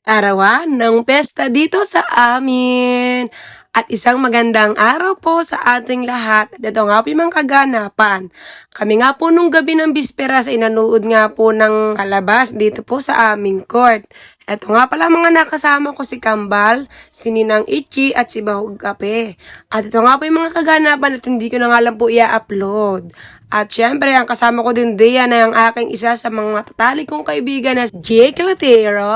Arawan ng pesta dito sa amin. At isang magandang araw po sa ating lahat. At ito nga po yung mga kaganapan. Kami nga po nung gabi ng bisperas ay nanood nga po ng palabas dito po sa aming court. Ito nga pala mga nakasama ko si Kambal, si Ninang Ichi at si Bahog Kape. At ito nga po yung mga kaganapan at hindi ko na nga lang po i-upload. At syempre, ang kasama ko din diyan ay ang aking isa sa mga matatalik kong kaibigan na Jake Latero.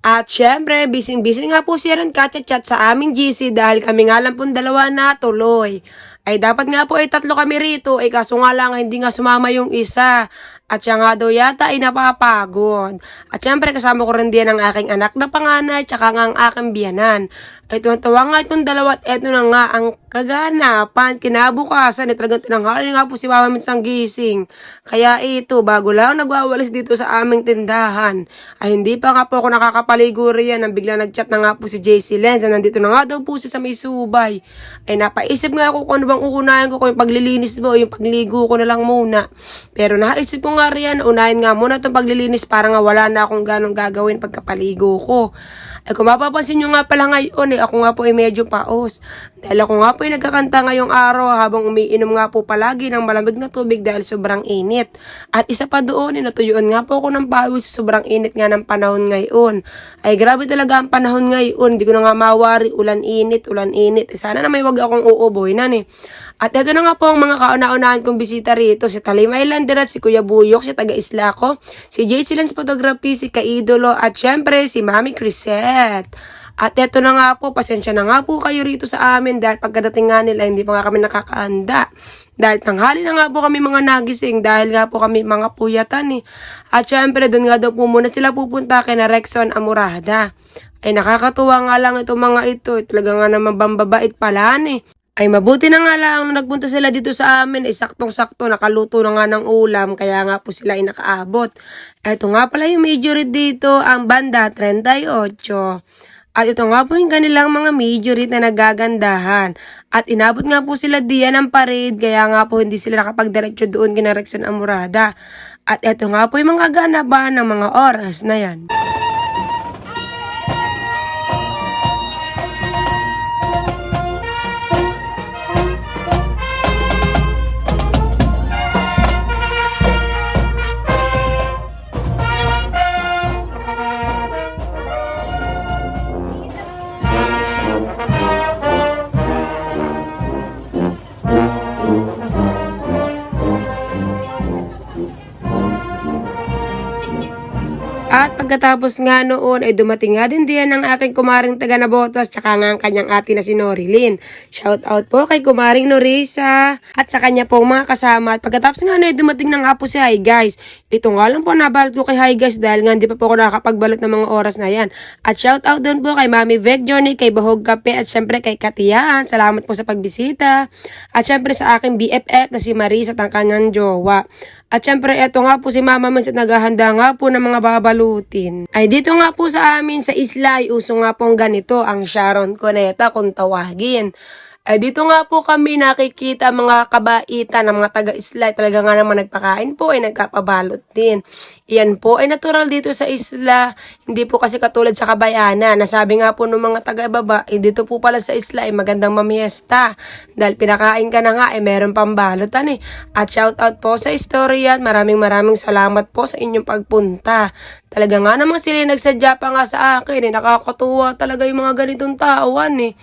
At syempre, busy-busy nga po siya rin chat sa aming GC dahil kami nga lang pong dalawa na tuloy. Ay dapat nga po ay tatlo kami rito, ay kaso nga lang hindi nga sumama yung isa. At siya nga daw yata ay napapagod. At syempre kasama ko rin din ang aking anak na panganay tsaka nga ang aking biyanan. Ay tuwan-tuwa nga itong dalawa at eto na nga ang kaganapan. Kinabukasan ay talagang tinanghali nga po si Mama Minsang gising. Kaya ito, bago lang nagwawalis dito sa aming tindahan. Ay hindi pa nga po ako nakakapaligo riyan nang biglang nagchat na nga po si JC Lenz na nandito na nga daw po siya sa may subay. Ay napaisip nga ako kung ano bang uunahin ko, kung yung paglilinis mo o yung pagligo ko na lang muna. Pero naisip ko nga riyan, unahin nga muna itong paglilinis para nga wala na akong ganong gagawin pagkapaligo ko. Ay kung mapapansin nyo nga pala ngayon, ako nga po ay medyo paos. Dahil ako nga po ay nagkakanta ngayong araw habang umiinom nga po palagi ng malamig na tubig dahil sobrang init. At isa pa doon, natuyuan nga po ako ng pawis sa sobrang init nga ng panahon ngayon. Ay grabe talaga ang panahon ngayon, hindi ko na nga mawari, ulan-init. Sana na may wag akong uuboy na eh. At ito na nga po ang mga kauna-unahan kong bisita rito, si Talim Islander at si Kuya Buyok, si taga-isla ko, si JC Lens Photography, si Kaidolo, at syempre si Mami Crisette. At eto na nga po, pasensya na nga po kayo rito sa amin dahil pagkadating nga nila hindi pa nga kami nakakaanda. Dahil tanghali na nga po kami mga nagising dahil nga po kami mga puyatan eh. At syempre doon nga daw po muna sila pupunta kay na Rexon Amurada. Ay nakakatuwa nga lang itong mga ito, talaga nga naman bambabait pala eh. Ay mabuti na nga lang nung nagpunta sila dito sa amin, ay saktong-sakto nakaluto na nga ng ulam, kaya nga po sila ay nakaabot. Ito nga pala yung majorit dito, ang banda 38. At ito nga po yung kanilang mga majorit na nagagandahan. At inabot nga po sila diyan ng parade, kaya nga po hindi sila nakapagdiretso doon kina Rexon Amurada. At ito nga po yung mga ganaban ng mga oras na yan. At pagkatapos nga noon ay dumating nga din diyan ng aking kumaring taga Nabotas tsaka nga ang kanyang ate na si Norilyn. Shout out po kay kumaring Norisa at sa kanya po mga kasama. At pagkatapos nga ay dumating na nga po si Hi Guys. Ito nga lang po nabalot ko kay Hi Guys dahil nga hindi pa po ako nakakapagbalot ng mga oras na yan. At shout out din po kay Mami Veg Journey, kay Bahog Kape at syempre kay Katiyan. Salamat po sa pagbisita. At syempre sa aking BFF na si Marisa at ang kanyang jowa. At syempre, eto nga po si Mama Mans at naghahanda nga po ng mga babalutin. Ay dito nga po sa amin sa isla ay uso nga pong ganito ang Sharon Cuneta kung tawagin. Ay dito nga po kami nakikita mga kabaitan ng mga taga-isla. Talaga nga naman nagpakain po ay nagkapabalot din. Iyan po ay natural dito sa isla. Hindi po kasi katulad sa kabayanan. Nasabi nga po ng mga taga-baba, dito po pala sa isla ay magandang mamiesta. Dahil pinakain ka na nga ay meron pang balotan eh. At shout out po sa istorya at maraming salamat po sa inyong pagpunta. Talaga nga naman sila nagsadya pa nga sa akin eh. Nakakatuwa talaga yung mga ganitong tawan eh.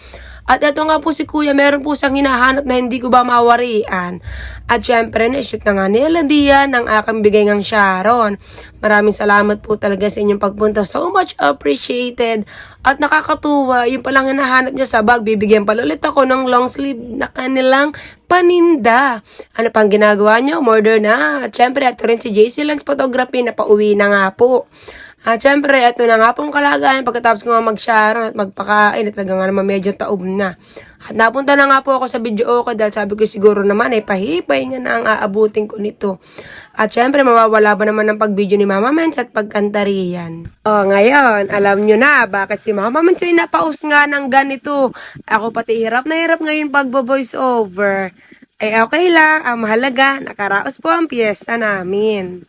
At ito nga po si Kuya, meron po siyang hinahanap na hindi ko ba mawarian. At syempre, na-shoot na nga nila diyan ang aking bigay ng Sharon. Maraming salamat po talaga sa inyong pagpunta. So much appreciated. At nakakatuwa, yung palang hinahanap niya sa bag, bibigyan pala ulit ako ng long sleeve na kanilang paninda. Ano pang ginagawa niyo? Murder na. At syempre, ito rin si JC Lens Photography na pauwi na nga po. At syempre, ito na nga pong kalagayan pagkatapos ko nga mag-Sharon at magpakain at talaga nga naman medyo taob na. At napunta na nga po ako sa video okay dahil sabi ko siguro naman ay pahipay nga na ang aabutin ko nito. At syempre, mawawala ba naman ng pag-video ni Mama Mens at pagkanta riyan. O, ngayon, alam nyo na bakit si Mama Mens ay napaus nga ng ganito. Ako pati hirap na hirap ngayon pagbo-voice over. Ay okay lang, ang mahalaga, nakaraos po ang piyesta namin.